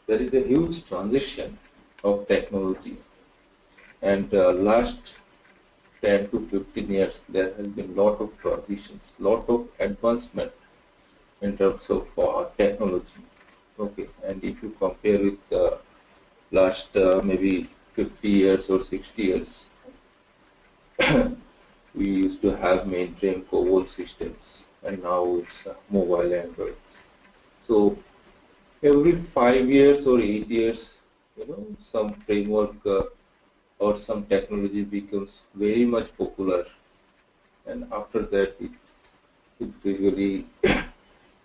there is a huge transition of technology, and last 10 to 15 years there has been lot of transitions, lot of advancement in terms of technology. Okay, and if you compare with last maybe 50 years or 60 years, we used to have mainframe COBOL systems, and now it's mobile Android. So every 5 years or 8 years, some framework or some technology becomes very much popular, and after that it really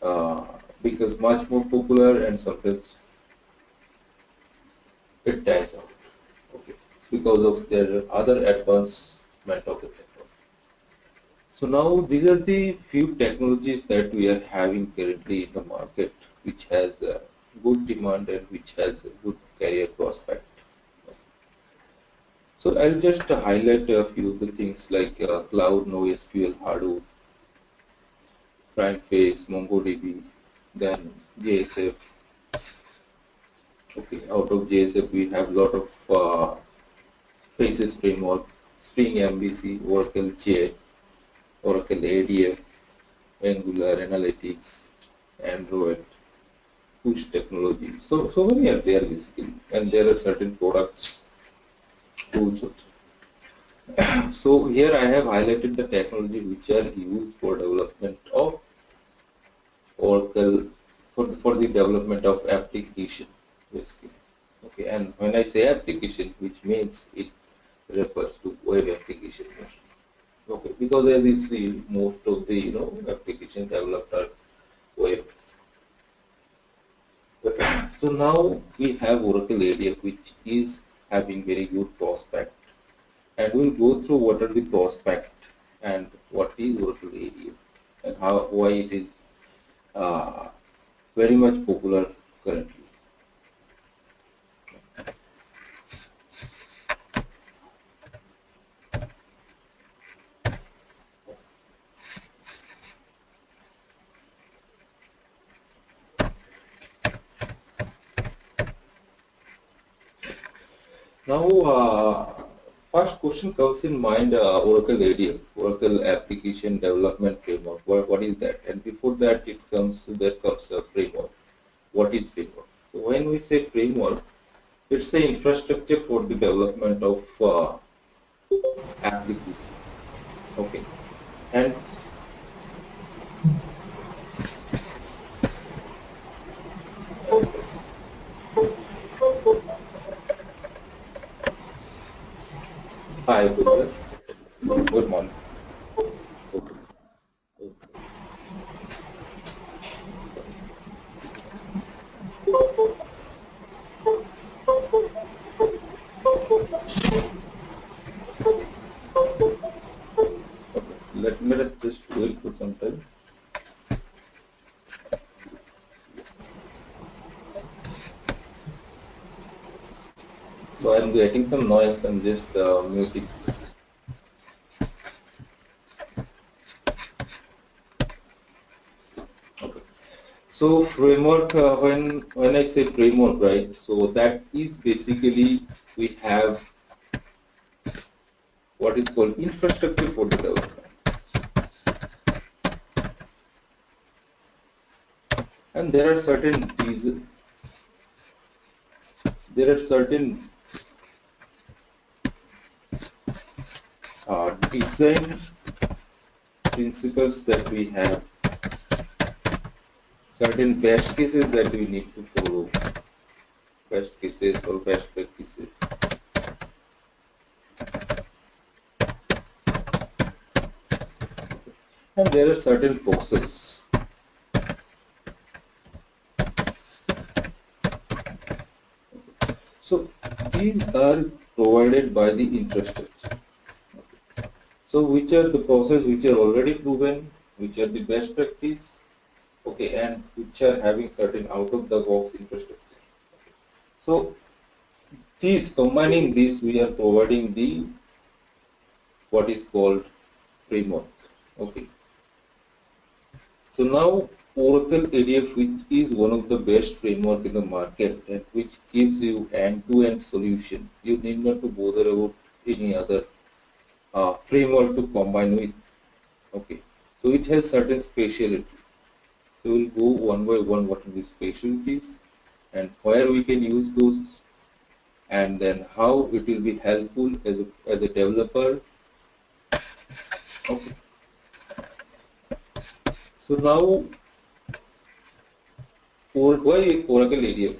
uh, becomes much more popular, and sometimes it dies out. Okay, because of their other advancement of the technology. So now these are the few technologies that we are having currently in the market, which has good demand and which has a good career prospect. So I'll just highlight a few of the things like Cloud, NoSQL, Hadoop, PrimeFace, MongoDB, then JSF. Okay, out of JSF we have a lot of Faces framework, Spring MVC, Oracle J, Oracle ADF, Angular Analytics, Android, push technology. So many are there basically, and there are certain products, tools also. So here I have highlighted the technology which are used for development of Oracle, for the development of application basically. Okay, and when I say application, which means it refers to web application mostly. Okay, because as you see, most of the application developed are web. So now we have Oracle ADF, which is having very good prospect, and we'll go through what are the prospect and what is Oracle ADF and why it is very much popular currently. Now, first question comes in mind, Oracle ADF, Oracle Application Development Framework. What is that? And before that, there comes a framework. What is framework? So when we say framework, it's the infrastructure for the development of application. Okay, and hi, Gulzar. Good morning. Okay. Okay. Okay. Let us just wait for some time. So I'm getting some noise. I'm just muting. Okay. So framework, when I say framework, right? So that is basically we have what is called infrastructure for the development, and there are certain design principles that we have, certain best cases that we need to follow, best cases or best practices. And there are certain processes. So these are provided by the infrastructure. So which are the processes which are already proven, which are the best practice, okay, and which are having certain out-of-the-box infrastructure. So combining these, we are providing the what is called framework. Okay. So now Oracle ADF, which is one of the best framework in the market and which gives you end-to-end solution. You need not to bother about any other framework to combine with. Okay, so it has certain specialty. So we'll go one by one what are the specialties and where we can use those, and then how it will be helpful as a developer. Okay. So now, why Oracle ADF?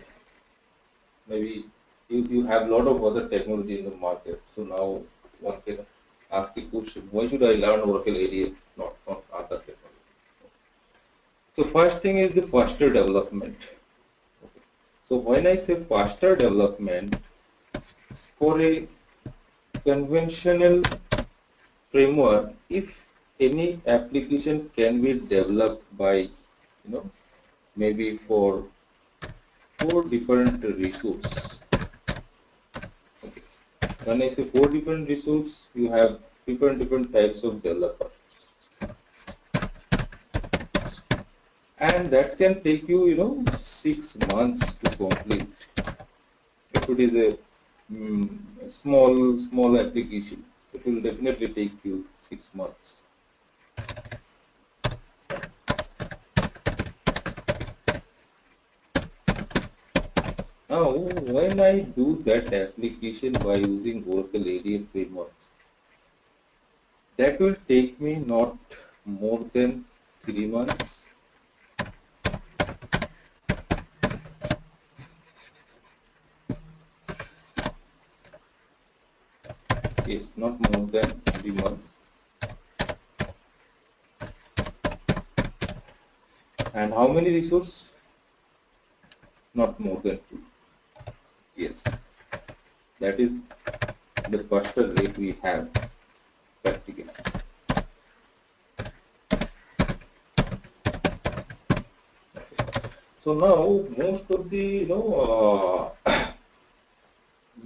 Maybe you have a lot of other technology in the market. So now one can ask a question: why should I learn Oracle ADF, not other technology? So first thing is the faster development. Okay. So when I say faster development, for a conventional framework, if any application can be developed by, maybe for 4 different resources. Okay. When I say 4 different resources, you have different types of developers, and that can take you, 6 months to complete. If it is a small application, it will definitely take you 6 months. Now, when I do that application by using Oracle ADF frameworks, that will take me not more than 3 months. Yes, not more than 3 months. And how many resources? Not more than 2. Yes, that is the faster rate we have practically. So now most of the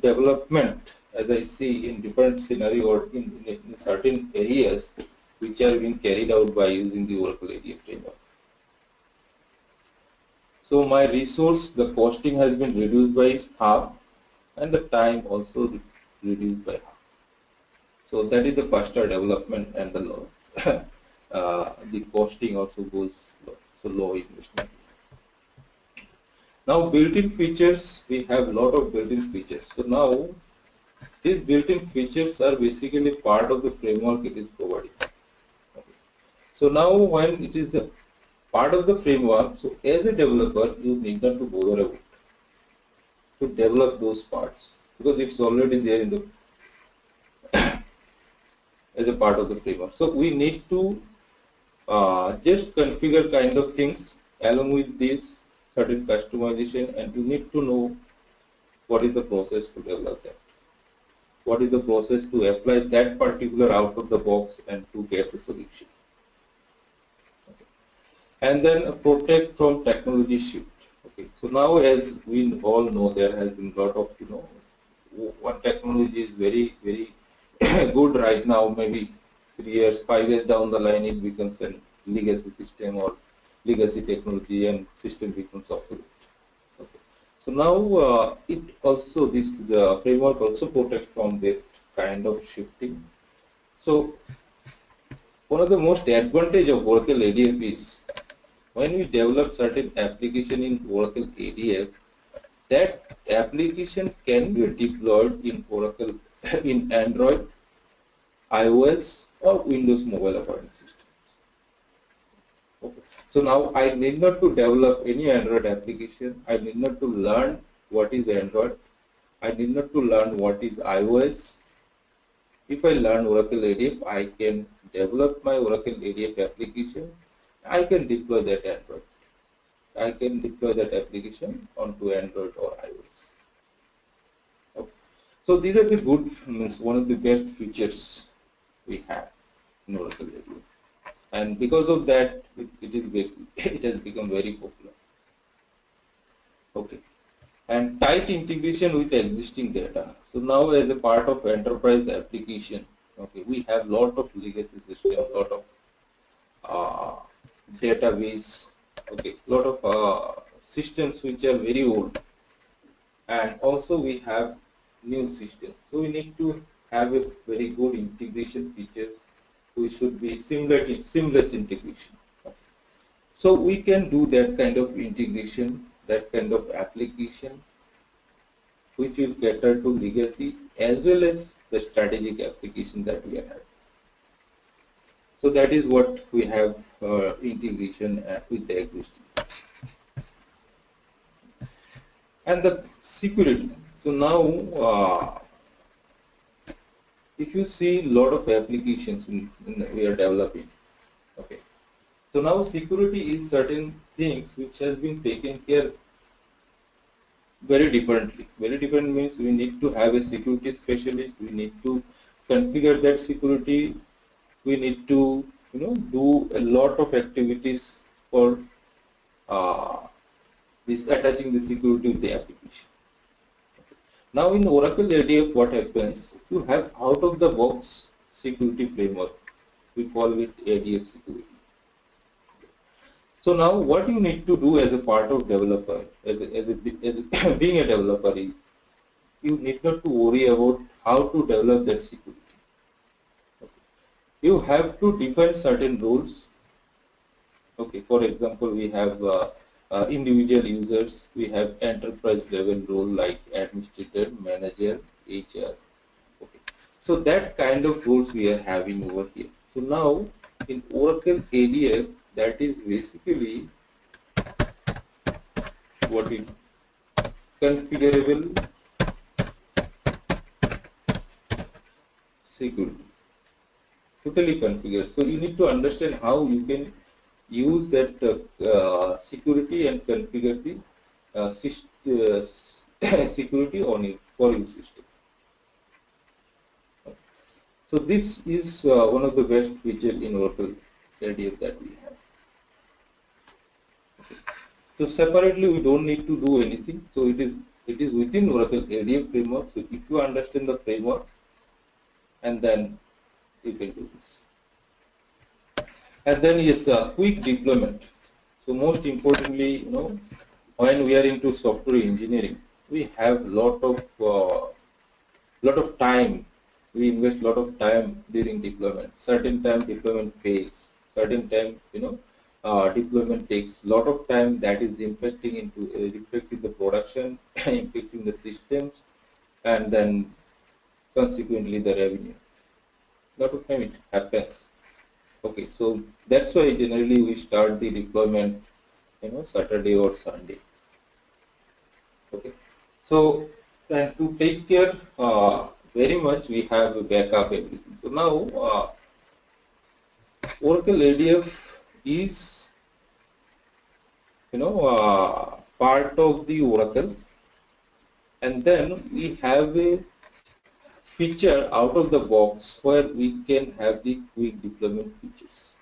development, as I see in different scenario or in certain areas, which are being carried out by using the Oracle ADF framework. So my resource, the costing has been reduced by half, and the time also reduced by half. So that is the faster development, and the low, the costing also goes low, so low investment. Now built-in features, we have a lot of built-in features. So now these built-in features are basically part of the framework it is providing. Okay. So now when it is a part of the framework, so as a developer you need not to bother about to develop those parts because it's already there in the as a part of the framework. So we need to just configure kind of things along with this certain customization, and you need to know what is the process to develop that. What is the process to apply that particular out of the box and to get the solution. Okay. And then protect from technology shift. Okay. So now, as we all know, there has been a lot of one technology is very good right now. Maybe 3 years, 5 years down the line, it becomes a legacy system or legacy technology, and system becomes obsolete. Okay. So now it also the framework also protects from that kind of shifting. So one of the most advantage of Oracle ADF is when we develop certain application in Oracle ADF, that application can be deployed in Oracle in Android, iOS, or Windows mobile operating system. Okay. So now I need not to develop any Android application. I need not to learn what is Android. I need not to learn what is iOS. If I learn Oracle ADF, I can develop my Oracle ADF application. I can deploy that Android. I can deploy that application onto Android or iOS. Okay. So these are the good, one of the best features we have in Oracle ADF. And because of that, it has become very popular. Okay. And tight integration with existing data. So now, as a part of enterprise application, okay, we have lot of legacy system, lot of database, okay, lot of systems which are very old, and also we have new systems. So we need to have a very good integration features, which should be seamless integration. So we can do that kind of integration, that kind of application, which will cater to legacy as well as the strategic application that we are having. So that is what we have integration with the existing. And the security. So now, if you see a lot of applications we are developing, okay. So now security is certain things which has been taken care very differently. Very different means we need to have a security specialist. We need to configure that security. We need to do a lot of activities for uh, this attaching the security with the application. Now in Oracle ADF, what happens? You have out of the box security framework. We call it ADF security. So now what you need to do as a part of developer, being a developer, is you need not to worry about how to develop that security. Okay. You have to define certain rules. Okay, for example, we have individual users, we have enterprise level role like administrator, manager, HR. Okay. So that kind of roles we are having over here. So now in Oracle ADF, that is basically what is configurable security. Totally configured. So you need to understand how you can use that security and configure the security on it for your system. So this is one of the best features in Oracle ADF that we have. Okay. So separately we don't need to do anything. So it is within Oracle ADF framework. So if you understand the framework, and then you can do this. And then yes, quick deployment. So most importantly, when we are into software engineering, we have lot of time. We invest lot of time during deployment. Certain time deployment fails. Certain time, deployment takes lot of time. That is impacting the production, impacting the systems, and then consequently the revenue. Lot of time it happens. Okay, so that's why generally we start the deployment, Saturday or Sunday. Okay, so and to take care very much, we have a backup everything. So now Oracle ADF is part of the Oracle, and then we have a feature out of the box where we can have the quick deployment features.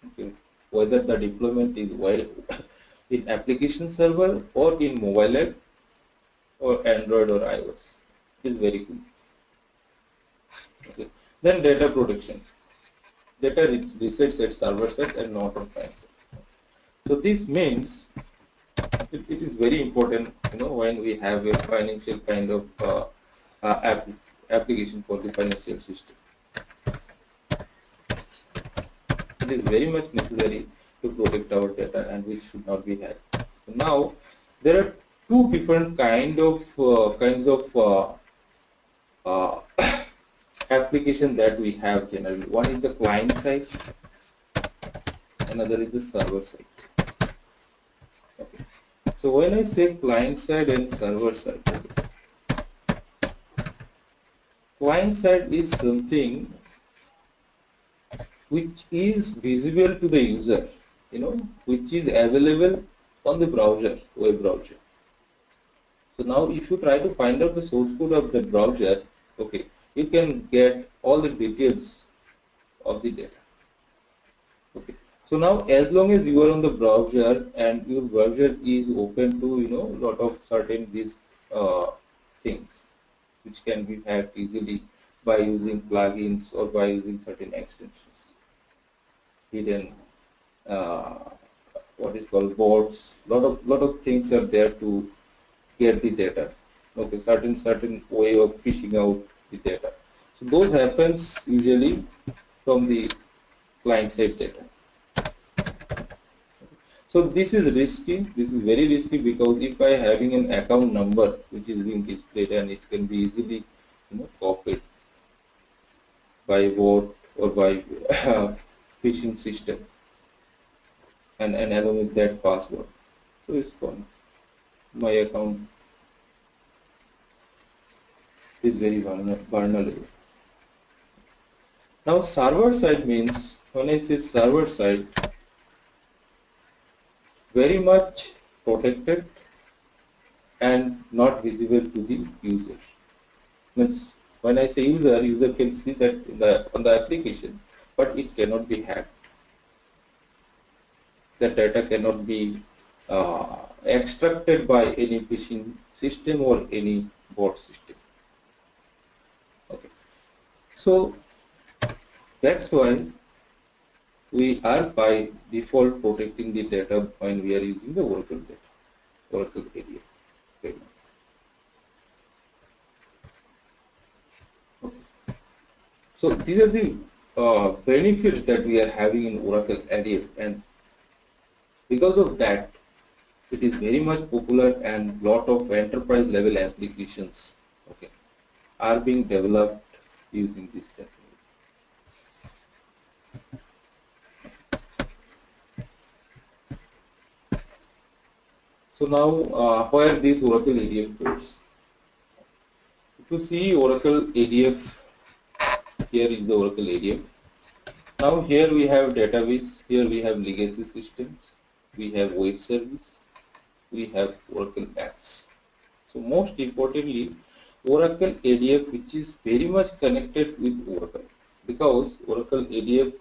Okay. Whether the deployment is in application server or in mobile app or Android or iOS, it is very good. Okay. Then data protection. Data resets at server side and not on client side. So this means it is very important, when we have a financial kind of application for the financial system. It is very much necessary to protect our data, and we should not be hacked. So now there are two different kinds of application that we have generally. One is the client side, another is the server side. Okay. So when I say client side and server side, client side is something which is visible to the user, which is available on the browser, web browser. So now if you try to find out the source code of the browser, okay, you can get all the details of the data. Okay. So now as long as you are on the browser and your browser is open to, lot of certain these things which can be hacked easily by using plugins or by using certain extensions. hidden what is called bots. Lot of things are there to get the data. Okay, certain way of fishing out the data. So those happens usually from the client side data. So this is risky. This is very risky because if I having an account number which is being displayed and it can be easily copied by bot or by phishing system and along with that password. So it's gone. My account is very vulnerable. Now server side means, when I say server side, very much protected and not visible to the user. Means when I say user can see that on the application, but it cannot be hacked. The data cannot be extracted by any phishing system or any bot system. Okay, so that's why we are by default protecting the data when we are using the Oracle data, Oracle ADF. Okay. So these are the benefits that we are having in Oracle ADF, and because of that, it is very much popular and lot of enterprise level applications, okay, are being developed using this technology. So now, where this Oracle ADF fits? If you see Oracle ADF, here is the Oracle ADF. Now here we have database, here we have legacy systems, we have web service, we have Oracle apps. So most importantly, Oracle ADF, which is very much connected with Oracle, because Oracle ADF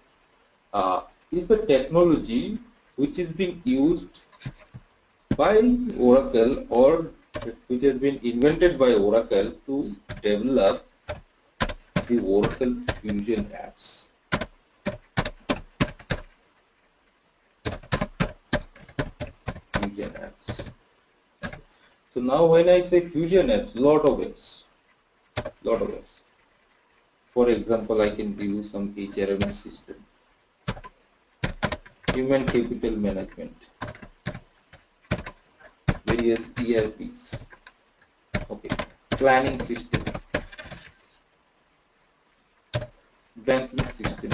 is the technology which is being used by Oracle, or which has been invented by Oracle to develop the Oracle Fusion apps. Fusion apps. So now when I say Fusion apps, lot of apps. For example, I can give you some HRMS system, human capital management, various ERPs, okay, planning system, banking system,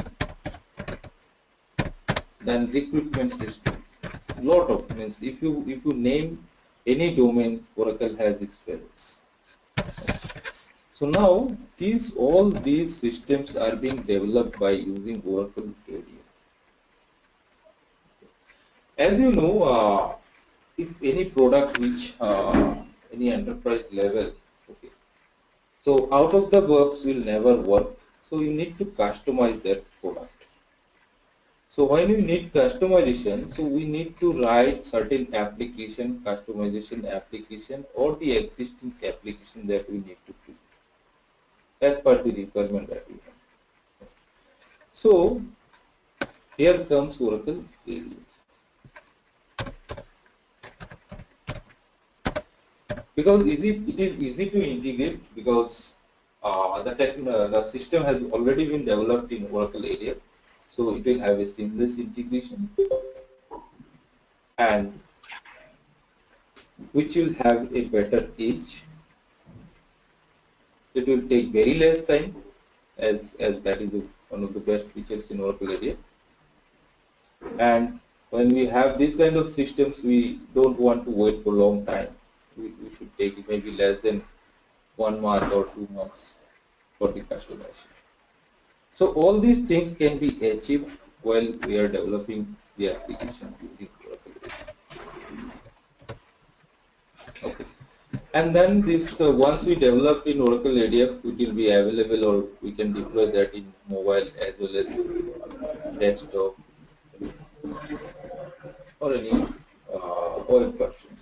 then recruitment system. Lot of, means if you name any domain, Oracle has experience. So now all these systems are being developed by using Oracle ADF. As you know, if any product which any enterprise level, okay, so out of the box will never work. So you need to customize that product. So when you need customization, so we need to write certain customization application, or the existing application that we need to keep as per the requirement that we have. So here comes Oracle ADF. Because it is easy to integrate, because the system has already been developed in Oracle ADF, so it will have a seamless integration, and which will have a better edge. It will take very less time, as that is one of the best features in Oracle ADF. And when we have this kind of systems, we don't want to wait for a long time. We should take maybe less than 1 month or 2 months for the customization. So all these things can be achieved while we are developing the application using Oracle ADF. Okay. And then this once we develop in Oracle ADF, it will be available, or we can deploy that in mobile as well as desktop or any web versions.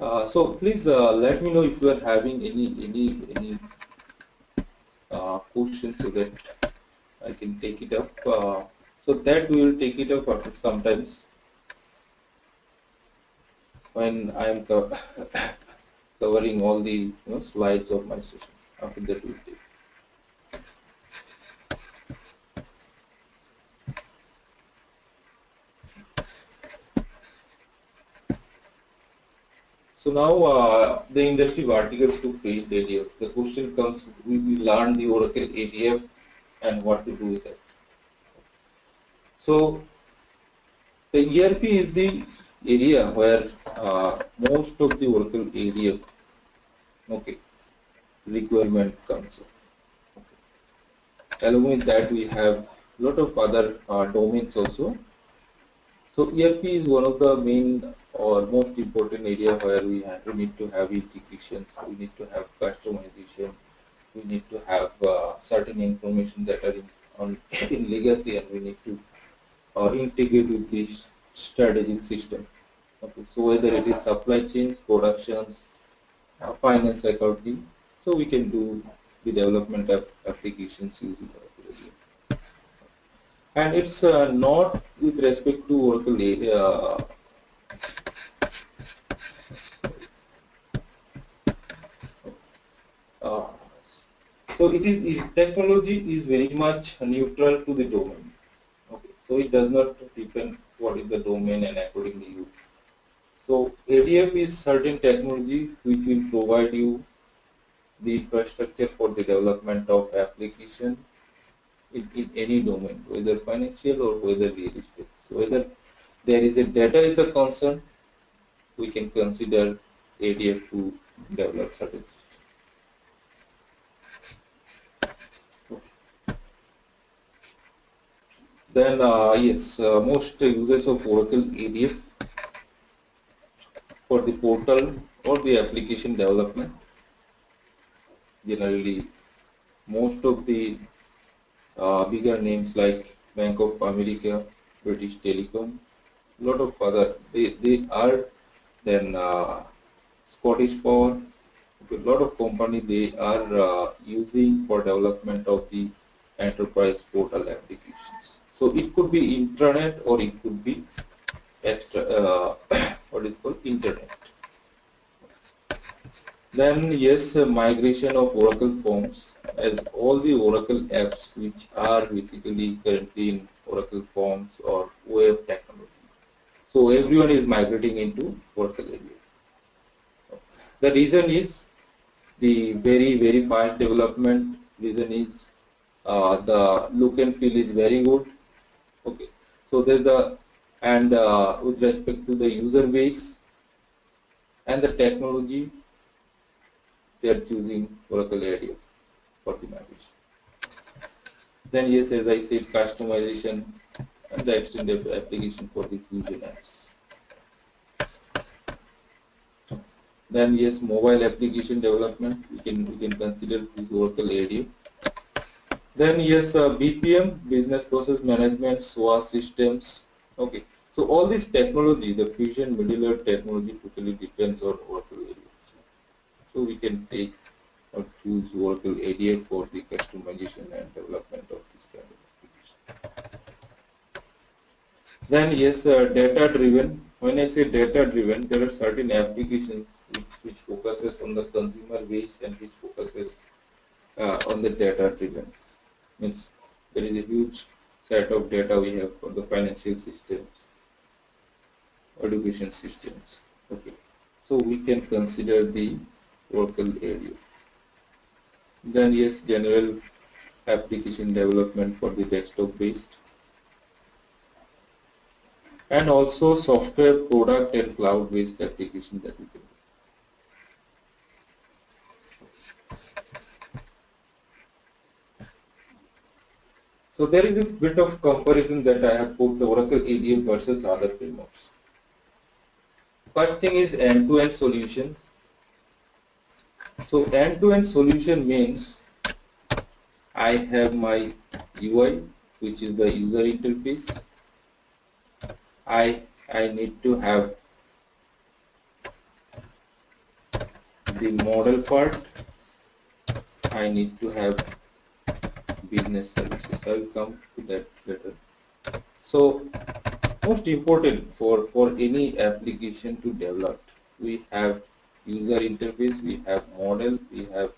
So please let me know if you are having any questions so that I can take it up. So that we will take it up after sometimes when I am covering all the slides of my session. After that we will take. So now the industry verticals to face ADF. The question comes: we learn the Oracle ADF and what to do with it. So the ERP is the area where most of the Oracle ADF requirement comes up. Along with that, we have a lot of other domains also. So ERP is one of the main or most important area where we need to have integrations, we need to have customization, we need to have certain information that are in legacy, and we need to integrate with this strategic system. Okay, so whether it is supply chains, productions, finance, accounting, so we can do the development of applications using Oracle ADF. And it's not with respect to Oracle uh, so technology is very much neutral to the domain. Okay, so it does not depend what is the domain and accordingly you. So ADF is certain technology which will provide you the infrastructure for the development of application in any domain, whether financial or whether real estate. So whether there is a data is the concern, we can consider ADF to develop certain systems. Then yes, most users of Oracle ADF for the portal or the application development. Generally, most of the bigger names like Bank of America, British Telecom, lot of other, they are then Scottish Power, a lot of company they are using for development of the enterprise portal applications. So it could be intranet or it could be extra what is called internet. Then yes, migration of Oracle forms, as all the Oracle apps which are basically currently in Oracle forms or web technology. So everyone is migrating into Oracle ADF. The reason is the very fast development. Reason is the look and feel is very good. Okay, so there's the and with respect to the user base and the technology, they are choosing Oracle ADF for the migration. Then yes, as I said, customization and the extended application for the Fusion apps. Then yes, mobile application development, we can consider this Oracle ADF. Then yes, BPM, business process management, SWA systems. Okay, so all this technology, the Fusion middleware technology, totally depends on Oracle ADF. So we can take or choose Oracle ADF for the customization and development of this kind of application. Then yes, data driven. When I say data driven, there are certain applications which focuses on the consumer base and which focuses on the data driven. Means there is a huge set of data we have for the financial systems, education systems. Okay, so we can consider the Oracle area. Then yes, general application development for the desktop based, and also software product and cloud based application that we can do. So there is a bit of comparison that I have put the Oracle ADF versus other frameworks. First thing is end-to-end solution. So end-to-end solution means I have my UI, which is the user interface. I need to have the model part, I need to have business services. I will come to that later. So most important for any application to develop, we have user interface, we have model, we have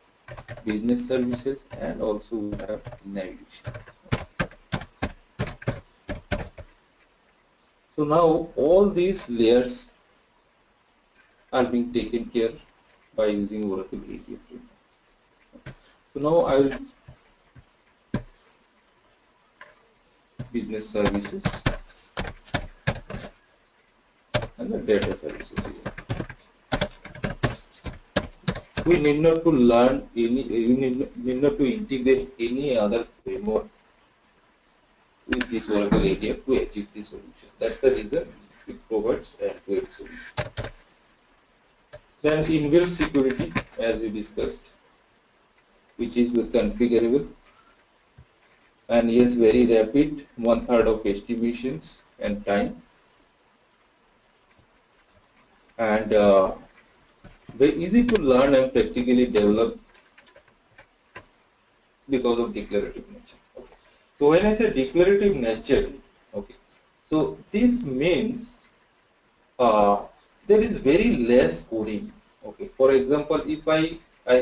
business services, and also we have navigation. So now all these layers are being taken care by using Oracle ADF framework. So now I will business services and the data services here. We need not to learn any, we need not to integrate any other framework with this Oracle ADF to achieve this solution. That's the reason it provides end-to-end solution. Then inbuilt security, as we discussed, which is configurable, and yes, very rapid, 1/3 of estimations and time, and very easy to learn and practically develop because of declarative nature. Okay. So when I say declarative nature, okay, so this means there is very less coding. Okay. For example, if I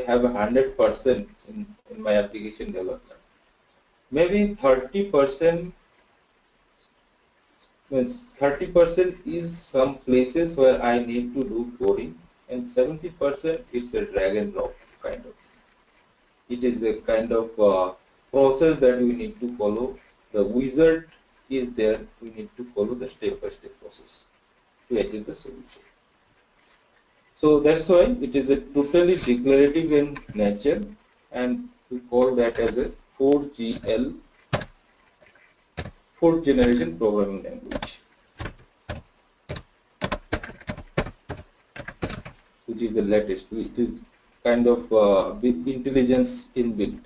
have 100% in my application development, maybe 30% means 30% is some places where I need to do coding, and 70% it's a drag and drop kind of. It is a kind of process that we need to follow. The wizard is there. We need to follow the step-by-step process to achieve the solution. So that's why it is a totally declarative in nature, and we call that as a 4GL, fourth generation programming language, which is the latest. It is kind of with intelligence inbuilt.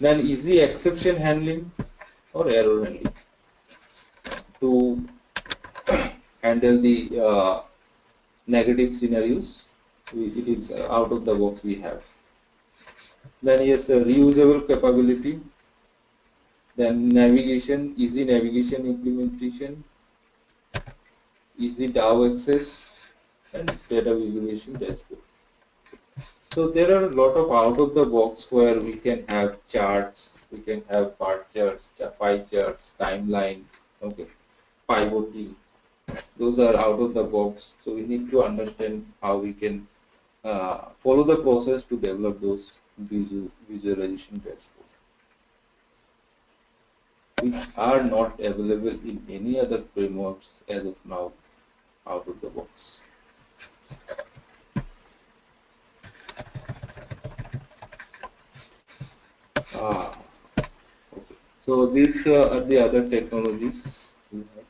Then easy exception handling or error handling to handle the negative scenarios. It is out of the box we have. Then yes, reusable capability. Then navigation, easy navigation implementation, easy DAO access, and data visualization dashboard. So there are a lot of out of the box where we can have charts, we can have bar charts, pie charts, timeline, okay, pivoting. Those are out of the box. So we need to understand how we can follow the process to develop those visualization dashboard, which are not available in any other frameworks as of now out of the box. Okay. So these are the other technologies we have.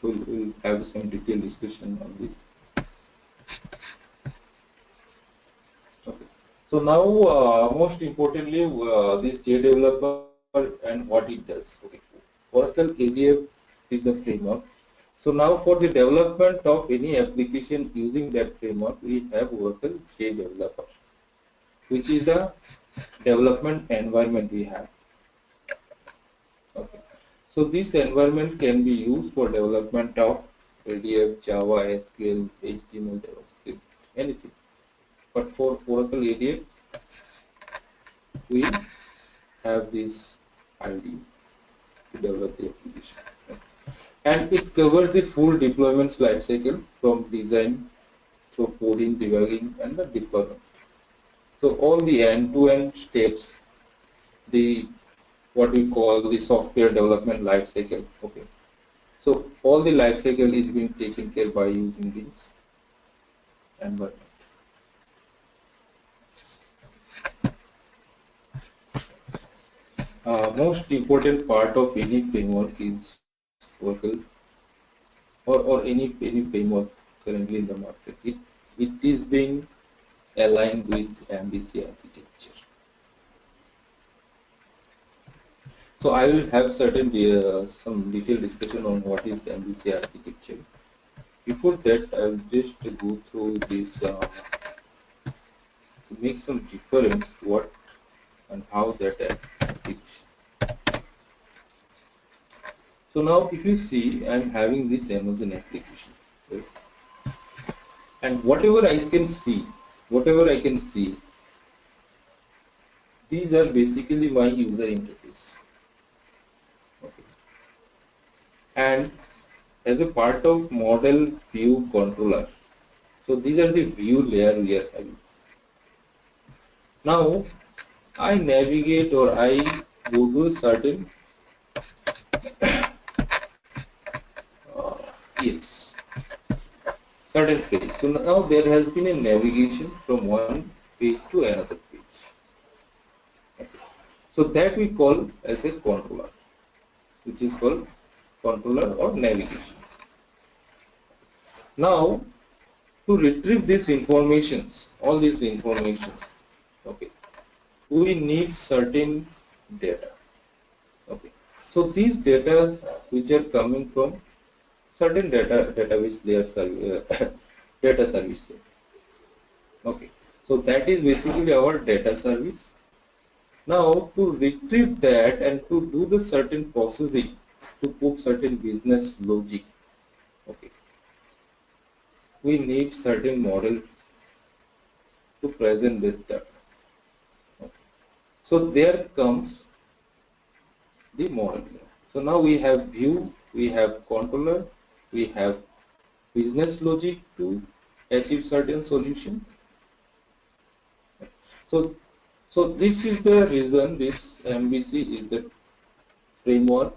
So we'll have some detailed discussion on this. Okay. So now, most importantly, this JDeveloper and what it does. Okay. Oracle ADF is the framework. So now for the development of any application using that framework, we have Oracle JDeveloper, which is a development environment we have. Okay. So this environment can be used for development of ADF, Java, SQL, HTML, JavaScript, anything. But for Oracle ADF, we have this ID to develop the application. And it covers the full deployment lifecycle from design through coding, debugging, and the deployment. So all the end-to-end steps, the what we call the software development lifecycle. Okay. So all the lifecycle is being taken care by using this environment. Most important part of any framework is Oracle or any framework currently in the market. It is being aligned with MVC architecture. So I will have certain some detailed discussion on what is MVC architecture. Before that, I will just go through this to make some difference what and how that application. So now if you see, I am having this Amazon application, right? And whatever I can see, these are basically my user interface. Okay. And as a part of model view controller, so these are the view layer we are having. Now I navigate or I go to a certain uh, yes certain page. So now there has been a navigation from one page to another page. Okay. So that we call as a controller, which is called controller or navigation. Now to retrieve these informations, all these informations, okay, we need certain data. Okay, so these data which are coming from certain database layer data service layer. Okay, so that is basically our data service. Now to retrieve that and to do the certain processing, to put certain business logic, okay, we need certain model to present that data. Okay. So there comes the model. So now we have view, we have controller, we have business logic to achieve certain solution. So, so this is the reason this MVC is the framework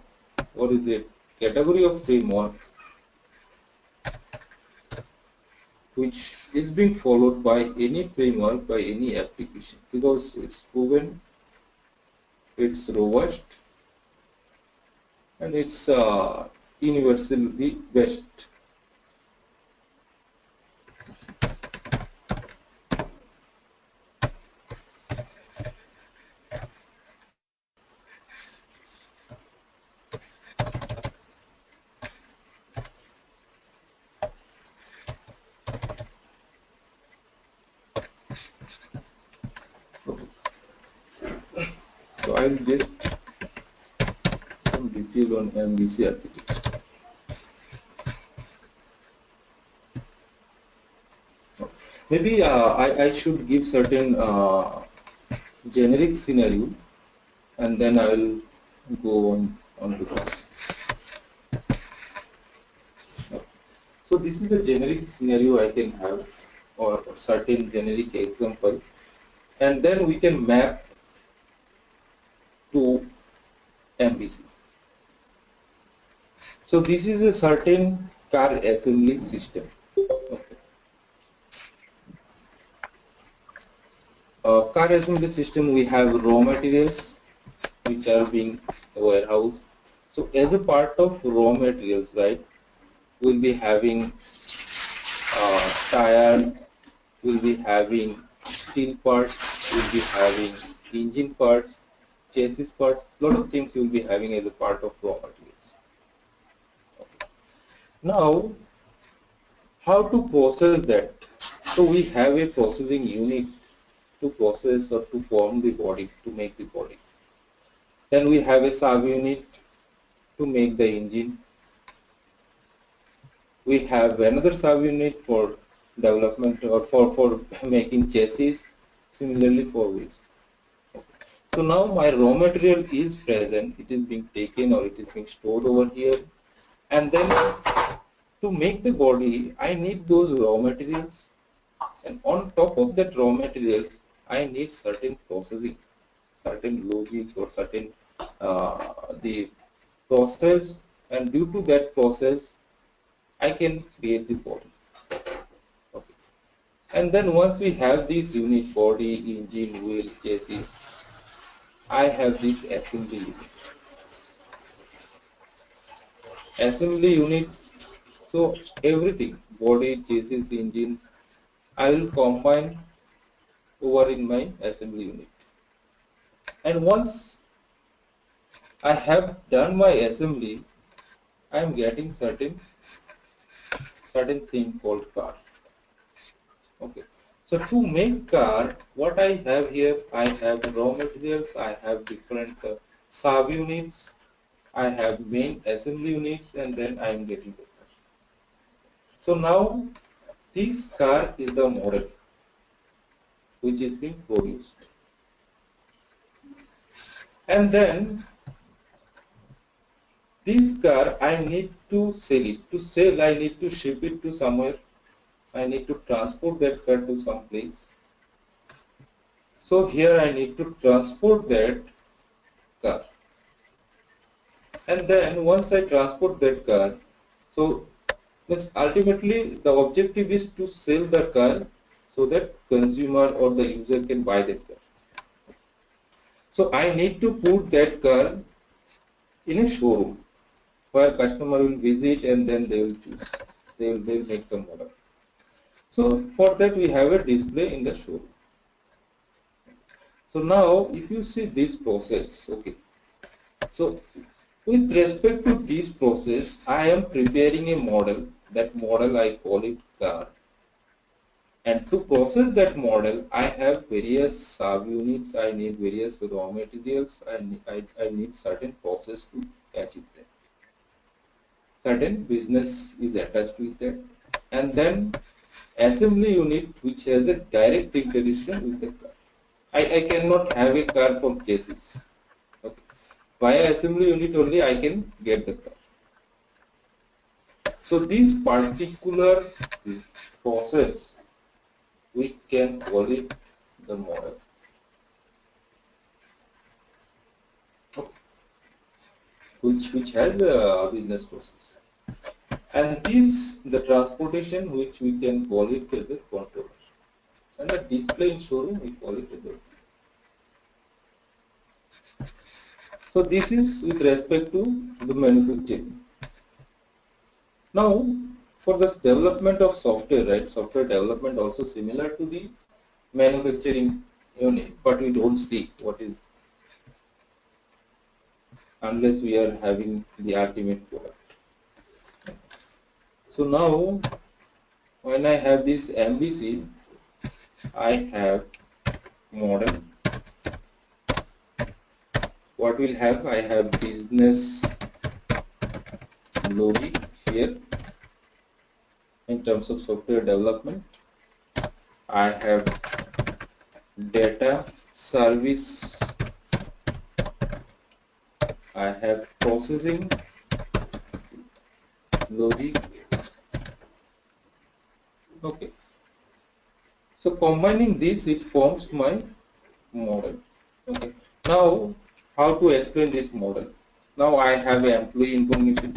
or is a category of framework which is being followed by any framework, by any application, because it's proven, it's robust, and it's universally best. Okay. So I'll get some detail on MVC architecture. Maybe I should give certain generic scenario, and then I will go on to this. So this is the generic scenario I can have, or certain generic example, and then we can map to MVC. So this is a certain car assembly system. Okay. Car assembly system, we have raw materials which are being warehoused. So as a part of raw materials, right, we'll be having tire, we'll be having steel parts, we'll be having engine parts, chassis parts, lot of things you'll be having as a part of raw materials. Okay. Now, how to process that? So we have a processing unit to process or to form the body, to make the body. Then we have a sub-unit to make the engine. We have another sub-unit for development or for making chassis, similarly for wheels. Okay. So now my raw material is present, it is being taken or it is being stored over here, and then to make the body I need those raw materials, and on top of that raw materials I need certain processing, certain logic or certain the process, and due to that process I can create the body. Okay. And then once we have this unit, body, engine, wheel, chassis, I have this assembly unit. Assembly unit, so everything, body, chassis, engines, I will combine over in my assembly unit. And once I have done my assembly, I am getting certain thing called car. Okay. So to make car, what I have here, I have raw materials, I have different sub units, I have main assembly units, and then I am getting the car. So now this car is the model which is being produced. And then this car I need to sell it. To sell I need to ship it to somewhere. I need to transport that car to some place. So here I need to transport that car. And then once I transport that car, so ultimately the objective is to sell the car so that consumer or the user can buy that car. So I need to put that car in a showroom where customer will visit and then they will choose. They will make some order. So for that we have a display in the showroom. So now if you see this process, okay. So with respect to this process, I am preparing a model. That model I call it car. And to process that model, I have various subunits. I need various raw materials. I need certain process to achieve that. Certain business is attached with that. And then assembly unit which has a direct interaction with the car. I cannot have a car from chassis. Okay. Via assembly unit only I can get the car. So this particular process we can call it the model. Okay. Which has a business process. And this the transportation which we can call it as a controller. And the display in showroom we call it as a. So this is with respect to the manufacturing. Now for this development of software, right? Software development also similar to the manufacturing unit, but we don't see what is unless we are having the ultimate product. So now when I have this MVC, I have model. What will have? I have business logic here in terms of software development. I have data service. I have processing logic. Okay. So combining this, it forms my model. Okay. Now, how to explain this model? Now I have employee information.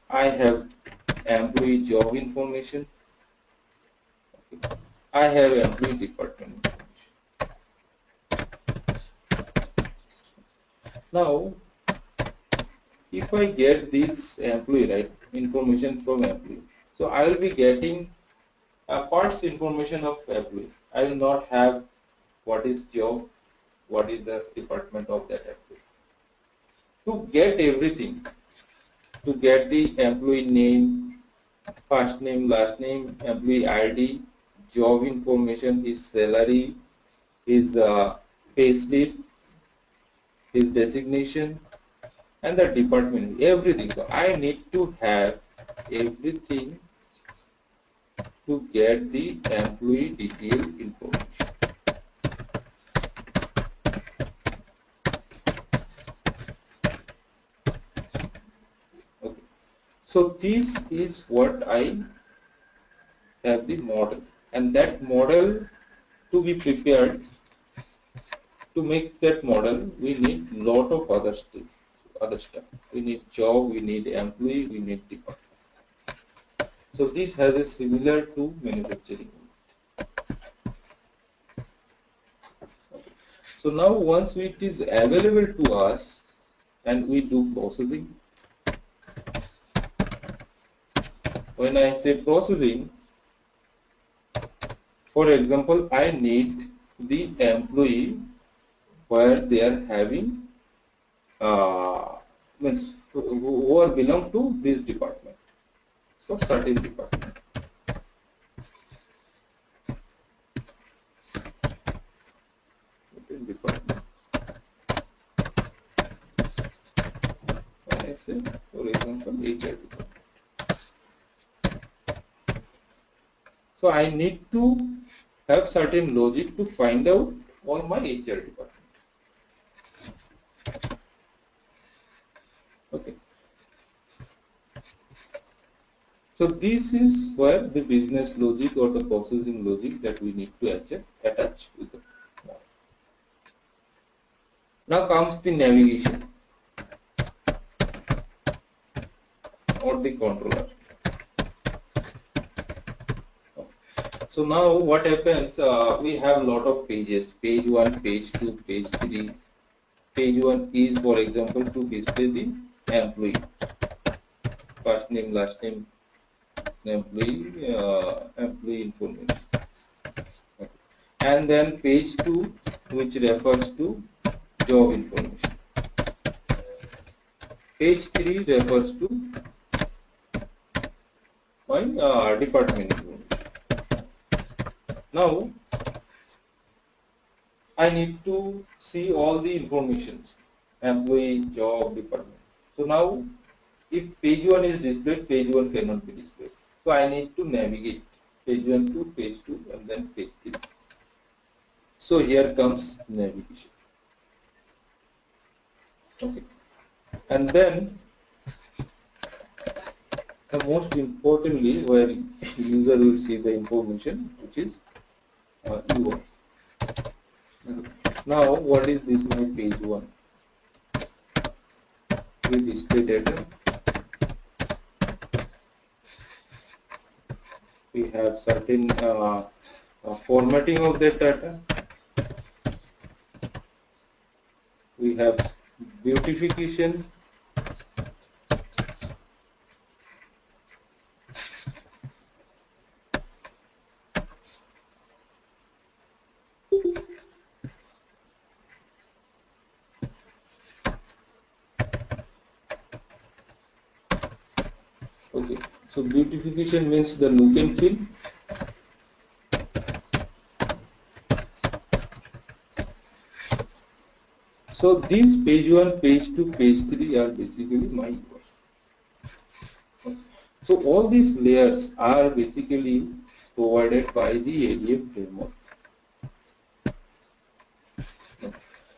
I have employee job information. Okay. I have employee department information. Now, if I get this employee, right, information from employee, so I will be getting parts information of employee. I will not have what is job, what is the department of that employee. To get everything, to get the employee name, first name, last name, employee ID, job information, his salary, his pay slip, his designation, and the department, everything. So I need to have everything to get the employee detail information. Okay. So this is what I have the model, and that model to be prepared, to make that model we need lot of other stuff. We need job, we need employee, we need department. So this has a similar to manufacturing. So now once it is available to us and we do processing, when I say processing, for example, I need the employee where they are having means who are belong to this department. So certain department. Certain department. When I say, for example, HR department. So I need to have certain logic to find out all my HR department. Okay. So this is where the business logic or the processing logic that we need to attach with the model. Now comes the navigation or the controller. So now what happens, we have a lot of pages, page 1, page 2, page 3. Page 1 is, for example, to display the employee, first name, last name, employee, employee information. Okay. And then page 2, which refers to job information. Page 3 refers to my department information. Now I need to see all the informations, employee, job, department. So now if page 1 is displayed, page 1 cannot be displayed. So I need to navigate page 1 to page 2 and then page 3. So here comes navigation. Okay. And then the most importantly, where user will see the information, which is UI. Now what is this my page 1? We display data. We have certain formatting of that data. We have beautification. Okay, so beautification means the look and feel. So these page 1, page 2, page 3 are basically my UI. So all these layers are basically provided by the ADF framework.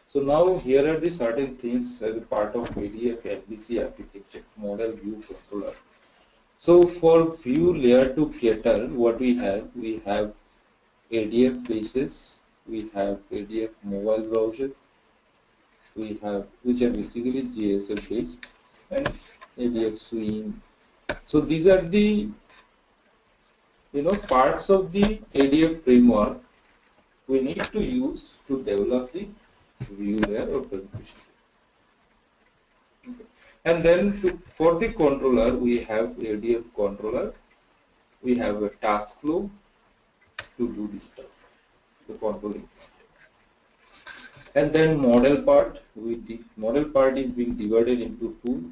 So now here are the certain things as a part of ADF MVC architecture, model view controller. So for view layer to cater, what we have ADF bases, we have ADF mobile browser, we have which are basically JSF based, and ADF swing. So these are the parts of the ADF framework we need to use to develop the view layer or presentation. Okay. And then for the controller, we have ADF controller. We have a task flow to do this stuff, the controlling. And then model part, model part is being divided into two.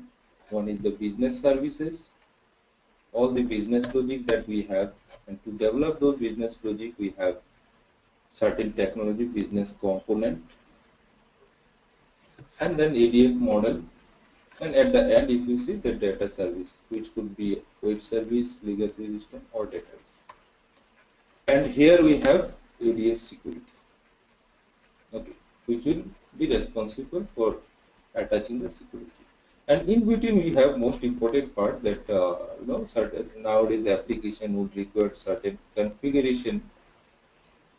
One is the business services, all the business logic that we have, and to develop those business logic, we have certain technology business component, and then ADF model, and at the end, if you see the data service, which could be web service, legacy system, or database. And here we have ADF security, okay, which will be responsible for attaching the security. And in between, we have most important part that certain nowadays application would require certain configuration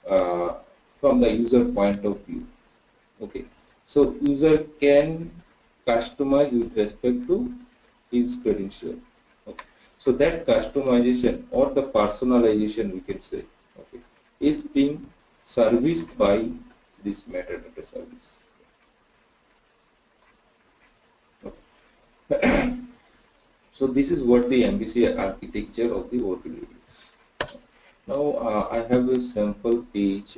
from the user point of view. Okay, so user can customize with respect to his credential. Okay, so that customization or the personalization, we can say, okay, is being serviced by this metadata service. Okay. So this is what the MVC architecture of the Oracle ADF. Now I have a sample page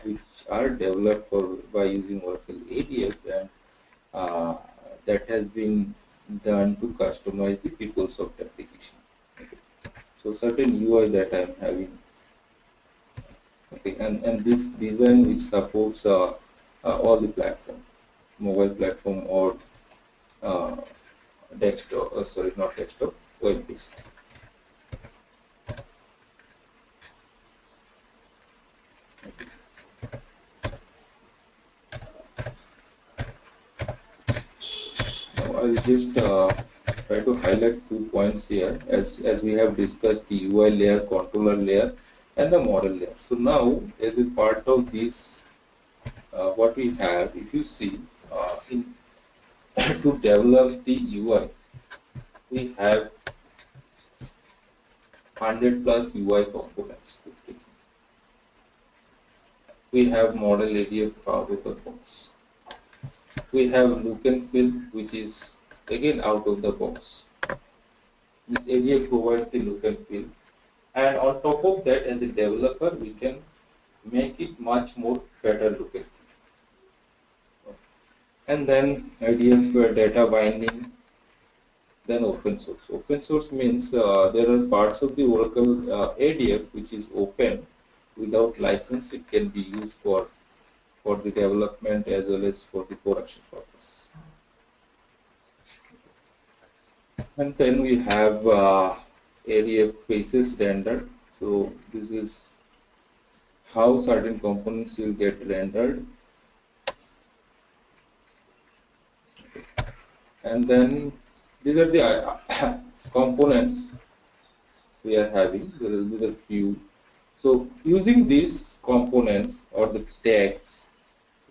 which are developed by using Oracle ADF, and that has been done to customize the PeopleSoft application. Okay. So certain UI that I am having. Okay, and this design which supports all the platform, mobile platform or uh, desktop, sorry, not desktop, web based. Now I will just try to highlight 2 points here as we have discussed the UI layer, controller layer, and the model layer. So now as a part of this, what we have, if you see, in to develop the UI, we have 100 plus UI components. We have model ADF out of the box. We have look and feel, which is again out of the box. This ADF provides the look and feel, and on top of that, as a developer, we can make it much more better look and feel. And then ADF data binding, then open source. Open source means there are parts of the Oracle ADF which is open without license. It can be used for the development as well as for the production purpose. And then we have ADF faces rendered. So this is how certain components will get rendered. And then these are the components we are having. There will be the few. So using these components or the tags,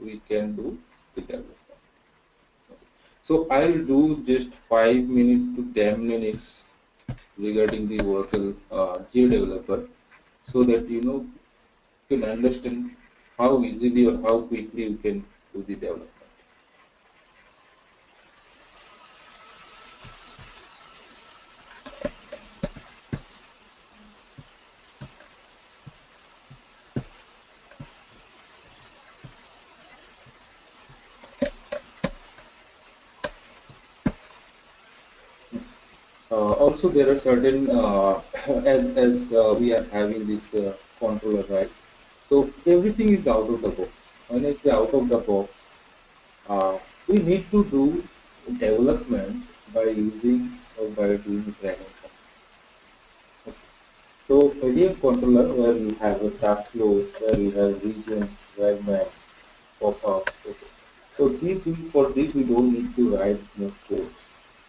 we can do the development. So I'll do just 5 minutes to 10 minutes regarding the Oracle JDeveloper, so that you can understand how easily or how quickly you can do the development. Also, there are certain as we are having this controller, right? So everything is out of the box. When I say out of the box, we need to do development by using or by doing drag and drop. Okay. So ADF controller, where you have a task flow, where you have region, drag maps, pop-ups. Okay. So for this we don't need to write much code.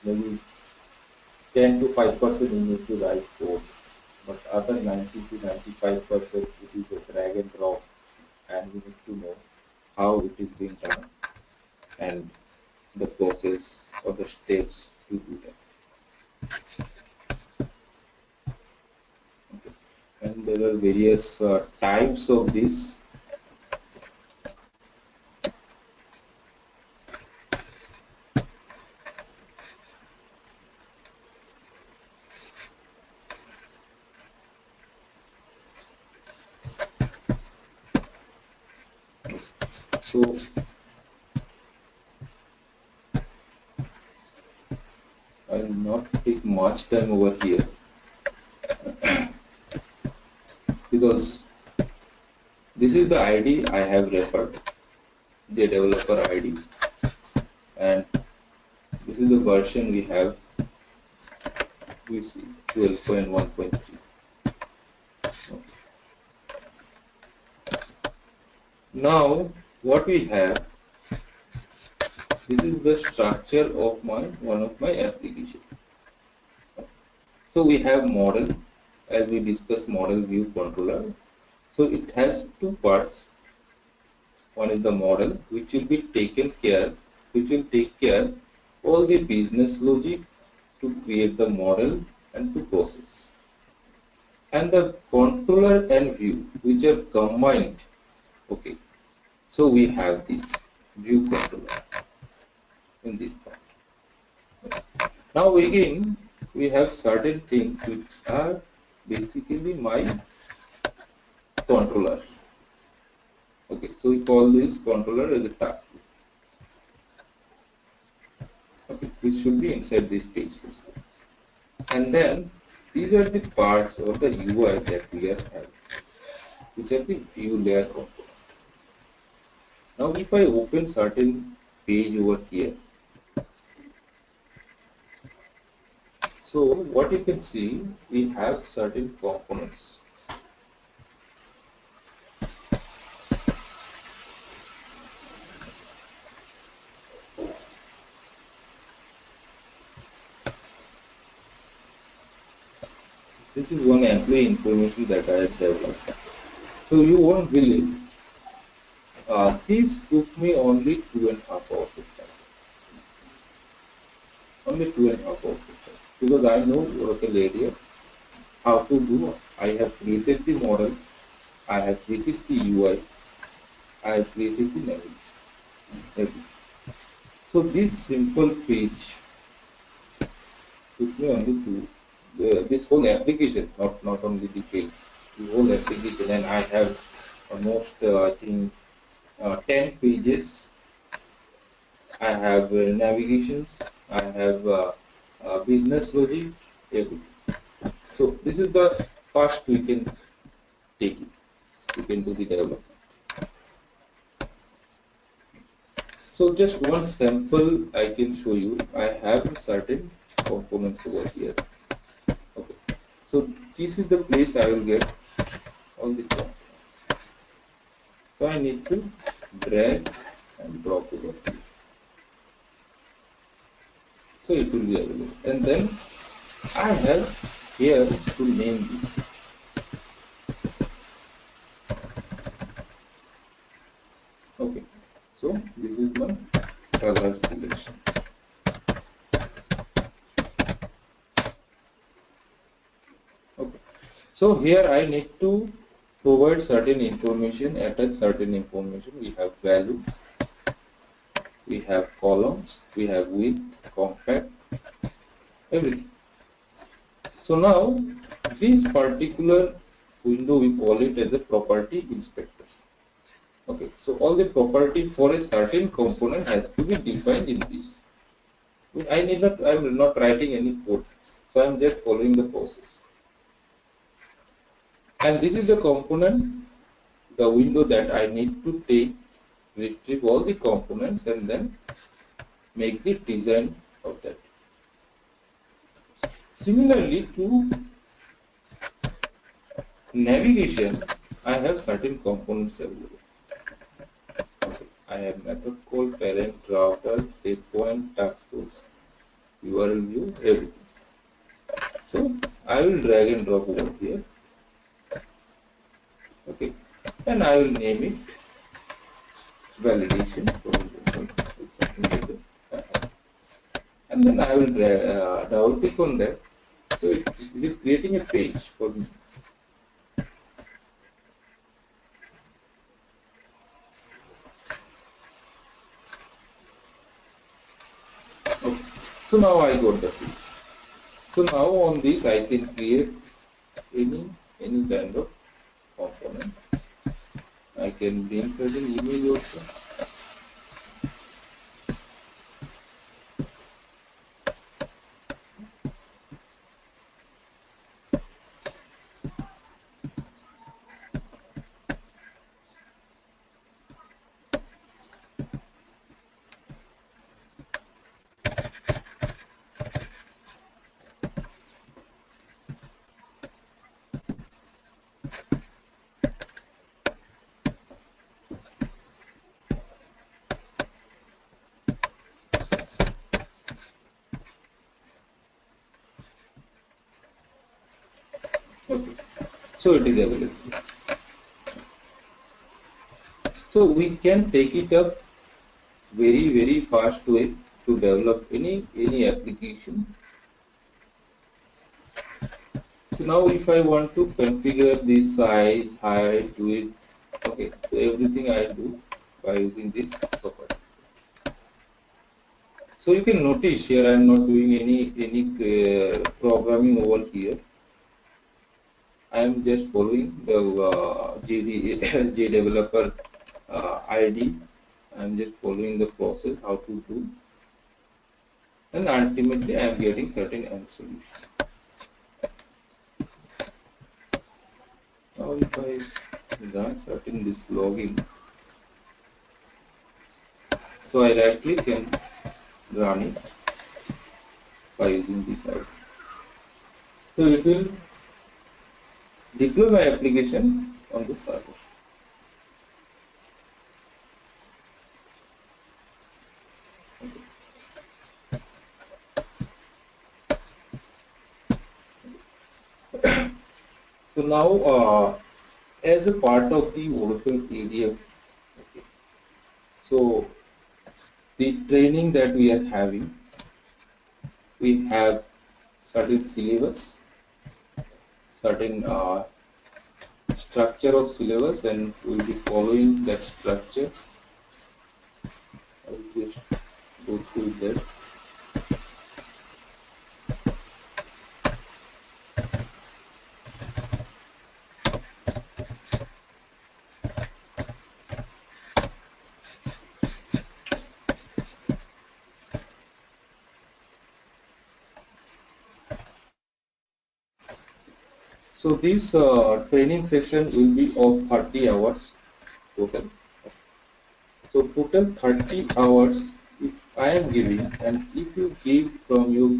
Maybe 10 to 5% you need to write code, but other 90 to 95% it is a drag and drop, and we need to know how it is being done and the process or the steps to do that. Okay. And there are various types of this. So I will not take much time over here because this is the ID I have referred, the developer ID, and this is the version we have. We see 12.1.3. Now what we have, this is the structure of one of my application. So we have model, as we discussed, model view controller. So it has two parts. One is the model, which will take care all the business logic to create the model and to process. And the controller and view, which are combined. Okay. So we have this view controller in this part. Now again, we have certain things which are basically my controller. Okay, so we call this controller as a task. which should be inside this page. And then these are the parts of the UI that we are having, which are the view layer component. Now if I open certain page over here, so what you can see, we have certain components. This is one employee information that I have developed. So you won't believe, this took me only 2.5 hours of time. Only 2.5 hours of time. Because I know Oracle ADF, how to do. I have created the model, I have created the UI, I have created the navigation. So this simple page took me only this whole application, not only the page, the whole application, and I have almost I think 10 pages. I have navigations, I have business logic, everything. So this is the first we can take it. We can do the development. So just one sample I can show you. I have certain components over here. Okay. So this is the place I will get all the components. So I need to drag and drop over here. So it will be available. And then I have here to name this. Okay. So this is my color selection. Okay. So here I need to provide certain information, attach certain information. We have value, we have columns, we have width, compact, everything. So now this particular window we call it as a property inspector. Okay, so all the property for a certain component has to be defined in this. I am not writing any code, so I am just following the process. And this is the component, the window that I need to take, retrieve all the components and then make the design of that. Similarly to navigation, I have certain components available. Okay. I have method called parent, router, set point, task force, URL view, everything. So I will drag and drop over here. Okay, and I will name it validation, and then I will double click on that. So it is creating a page for me. Okay. So now I got the page. So now on this I can create any kind of component. I can bring certain image also. Okay. So it is available. So we can take it up very fast way to develop any application. So now if I want to configure the size, height, width, okay, so everything I do by using this property. So you can notice here I am not doing any programming over here. I am just following the JDeveloper ID. I am just following the process how to do. and ultimately I am getting certain end solution. Now if I run certain this login, so I right click and run it by using this ID. So it will deploy my application on the server. So now, as a part of the Oracle ADF, okay, so the training that we are having, we have certain syllabus, certain structure of syllabus, and we will be following that structure. I will just go through that. So this training session will be of 30 hours total. So total 30 hours if I am giving, and if you give from your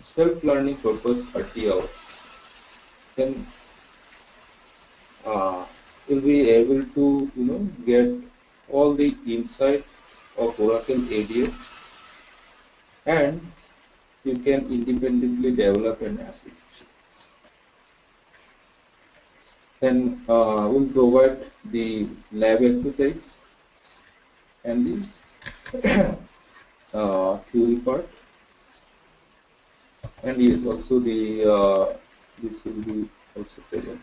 self-learning purpose 30 hours, then you'll be able to get all the insight of Oracle ADF, and you can independently develop an application. Then we'll provide the lab exercise and the theory part, and yes, also the this will be also present.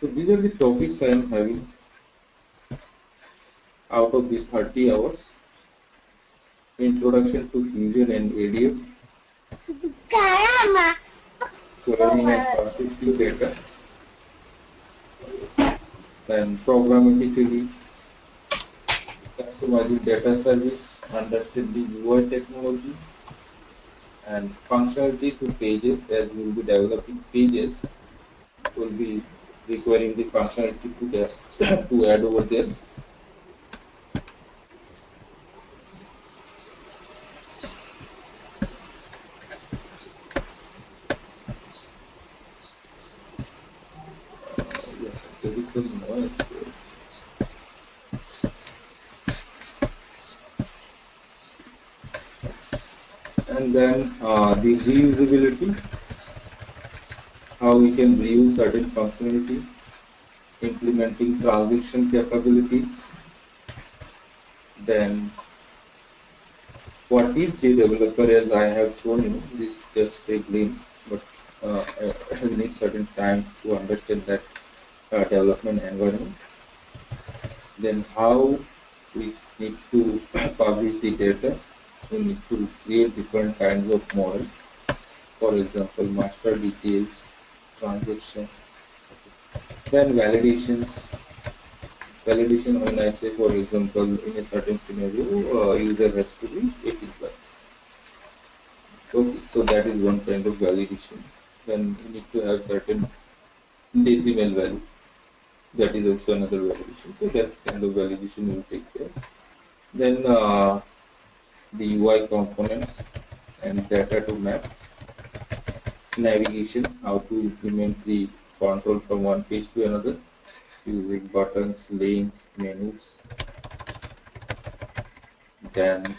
So these are the topics I am having out of these 30 hours. Introduction to Fusion and ADF, querying and parsing data, then programmatically customizing data service, understanding UI technology, and functionality to pages. As we will be developing pages, will be requiring the functionality to add over there. Yes, there is some noise there. And then the reusability, how we can reuse certain functionality, implementing transaction capabilities, then what is JDeveloper, as I have shown this just a glimpse, but I need certain time to understand that development environment. Then how we need to publish the data, we need to create different kinds of models, for example master details, transaction, then validations. Validation, when I say for example in a certain scenario user has to be 18 plus. Okay, so that is one kind of validation. Then we need to have certain decimal value. That is also another validation. So that kind of validation will take care. Then the UI components and data to map, navigation, how to implement the control from one page to another using buttons, links, menus. Then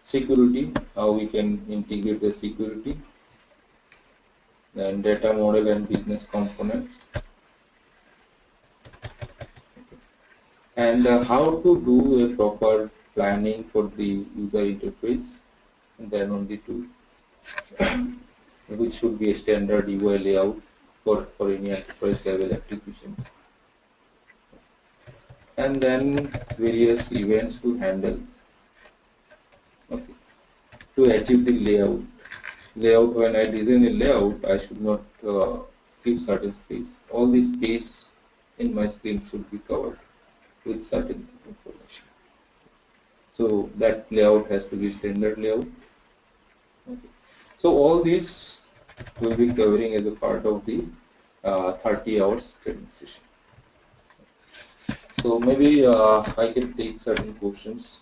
security, how we can integrate the security. Then data model and business components. And how to do a proper planning for the user interface, and then only to which should be a standard UI layout for any enterprise level application, and then various events to handle, okay, to achieve the layout. When I design a layout, I should not keep certain space. All the space in my screen should be covered with certain information. So that layout has to be standard layout. Okay. So all these will be covering as a part of the 30 hours training session. So maybe I can take certain questions